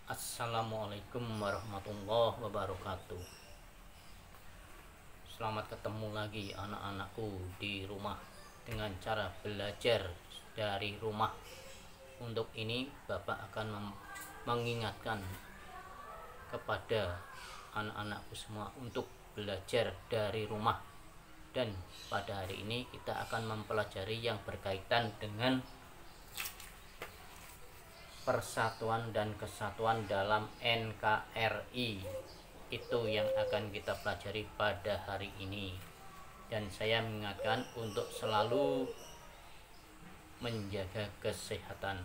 Assalamualaikum warahmatullahi wabarakatuh. Selamat ketemu lagi anak-anakku di rumah dengan cara belajar dari rumah. Untuk ini Bapak akan mengingatkan kepada anak-anakku semua untuk belajar dari rumah. Dan pada hari ini kita akan mempelajari yang berkaitan dengan persatuan dan kesatuan dalam NKRI. Itu yang akan kita pelajari pada hari ini. Dan saya mengingatkan untuk selalu menjaga kesehatan.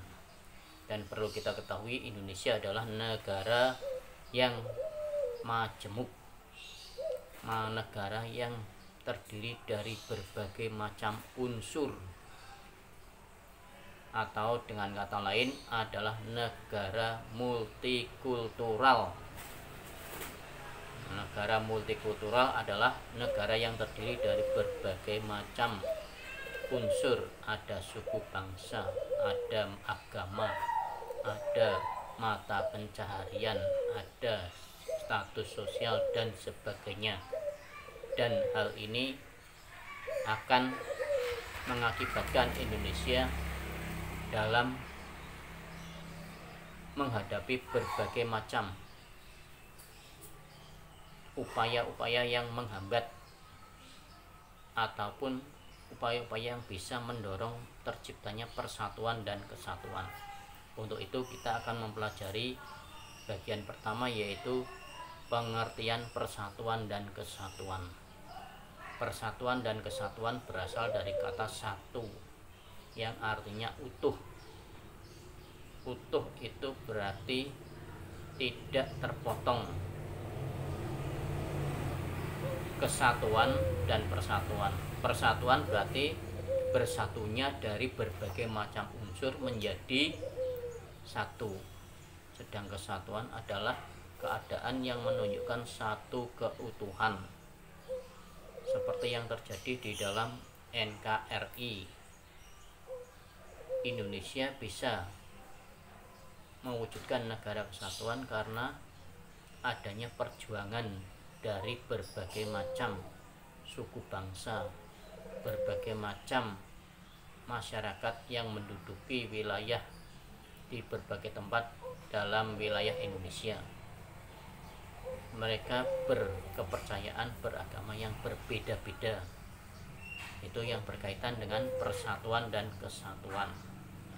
Dan perlu kita ketahui, Indonesia adalah negara yang majemuk, negara yang terdiri dari berbagai macam unsur, atau dengan kata lain adalah negara multikultural. Negara multikultural adalah negara yang terdiri dari berbagai macam unsur, ada suku bangsa, ada agama, ada mata pencaharian, ada status sosial dan sebagainya. Dan hal ini akan mengakibatkan Indonesia dalam menghadapi berbagai macam upaya-upaya yang menghambat ataupun upaya-upaya yang bisa mendorong terciptanya persatuan dan kesatuan. Untuk itu kita akan mempelajari bagian pertama, yaitu pengertian persatuan dan kesatuan. Persatuan dan kesatuan berasal dari kata satu yang artinya utuh. Utuh itu berarti tidak terpotong. Kesatuan dan persatuan. Persatuan berarti bersatunya dari berbagai macam unsur menjadi satu. Sedang kesatuan adalah keadaan yang menunjukkan satu keutuhan, seperti yang terjadi di dalam NKRI. Indonesia bisa mewujudkan negara kesatuan karena adanya perjuangan dari berbagai macam suku bangsa, berbagai macam masyarakat yang menduduki wilayah di berbagai tempat dalam wilayah Indonesia. Mereka berkepercayaan beragama yang berbeda-beda. Itu yang berkaitan dengan persatuan dan kesatuan.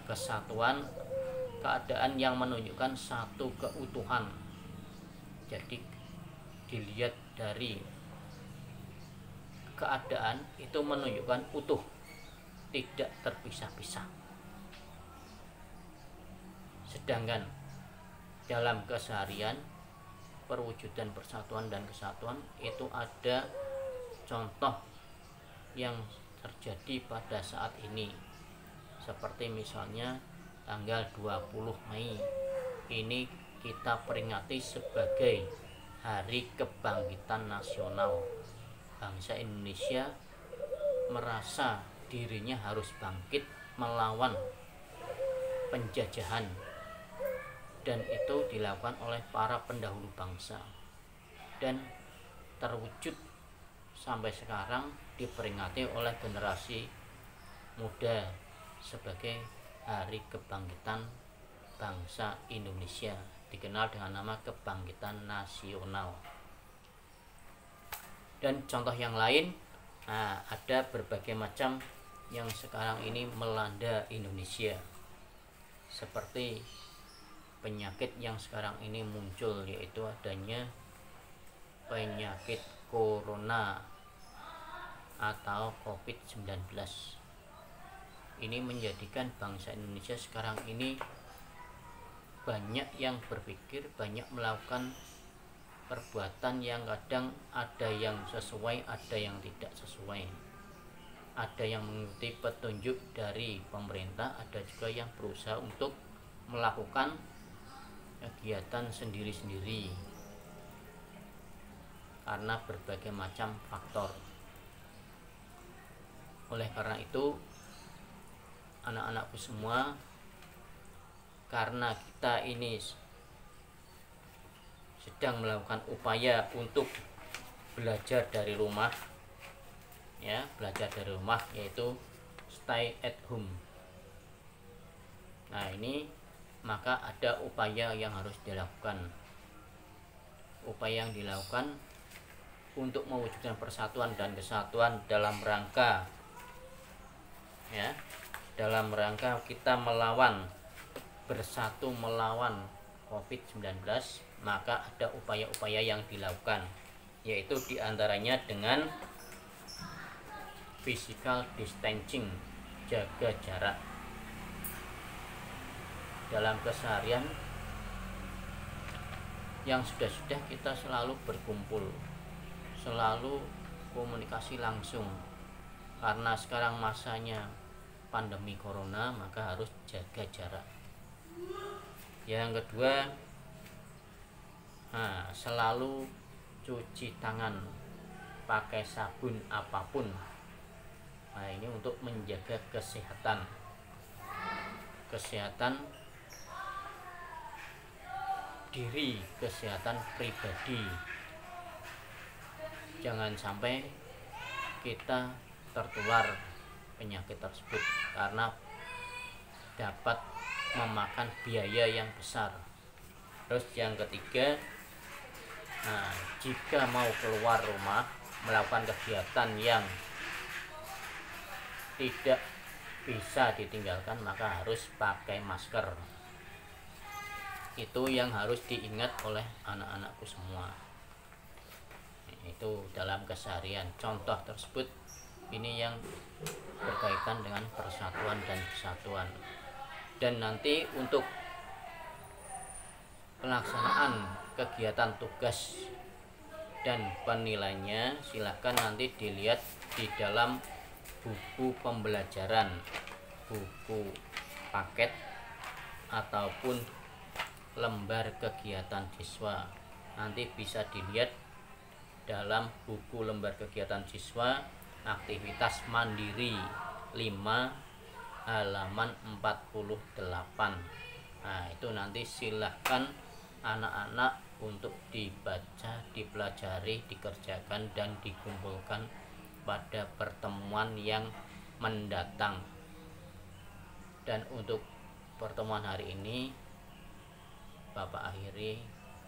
Kesatuan, keadaan yang menunjukkan satu keutuhan. Jadi dilihat dari keadaan itu menunjukkan utuh, tidak terpisah-pisah. Sedangkan dalam keseharian perwujudan persatuan dan kesatuan itu ada contoh yang terjadi pada saat ini, seperti misalnya tanggal 20 Mei ini kita peringati sebagai Hari Kebangkitan Nasional. Bangsa Indonesia merasa dirinya harus bangkit melawan penjajahan, dan itu dilakukan oleh para pendahulu bangsa dan terwujud sampai sekarang diperingati oleh generasi muda sebagai Hari Kebangkitan Bangsa Indonesia, dikenal dengan nama Kebangkitan Nasional. Dan contoh yang lain, ada berbagai macam yang sekarang ini melanda Indonesia, seperti penyakit yang sekarang ini muncul, yaitu adanya penyakit corona atau COVID-19. Ini menjadikan bangsa Indonesia sekarang ini banyak yang berpikir, banyak melakukan perbuatan yang kadang ada yang sesuai, ada yang tidak sesuai. Ada yang mengikuti petunjuk dari pemerintah, ada juga yang berusaha untuk melakukan kegiatan sendiri-sendiri karena berbagai macam faktor. Oleh karena itu, anak-anakku semua, karena kita ini sedang melakukan upaya untuk belajar dari rumah, ya, belajar dari rumah, yaitu stay at home. Nah, ini maka ada upaya yang harus dilakukan. Upaya yang dilakukan untuk mewujudkan persatuan dan kesatuan dalam rangka, ya, dalam rangka kita bersatu melawan COVID-19, maka ada upaya-upaya yang dilakukan, yaitu diantaranya dengan physical distancing, jaga jarak. Dalam keseharian yang sudah kita selalu berkumpul, selalu komunikasi langsung, karena sekarang masanya pandemi corona, maka harus jaga jarak. Yang kedua, selalu cuci tangan pakai sabun apapun. Nah, ini untuk menjaga kesehatan diri, kesehatan pribadi. Jangan sampai kita tertular penyakit tersebut, karena dapat memakan biaya yang besar. Terus yang ketiga, jika mau keluar rumah melakukan kegiatan yang tidak bisa ditinggalkan, maka harus pakai masker. Itu yang harus diingat oleh anak-anakku semua. Itu dalam keseharian. Contoh tersebut ini yang berkaitan dengan persatuan dan kesatuan. Dan nanti untuk pelaksanaan kegiatan tugas dan penilaiannya, silahkan nanti dilihat di dalam buku pembelajaran, buku paket ataupun lembar kegiatan siswa. Nanti bisa dilihat dalam buku lembar kegiatan siswa aktivitas mandiri 5 halaman 48. Nah, itu nanti silahkan anak-anak untuk dibaca, dipelajari, dikerjakan, dan dikumpulkan pada pertemuan yang mendatang. Dan untuk pertemuan hari ini Bapak akhiri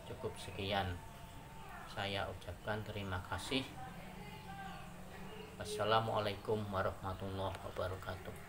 cukup sekian. Saya ucapkan terima kasih. Wassalamualaikum warahmatullahi wabarakatuh.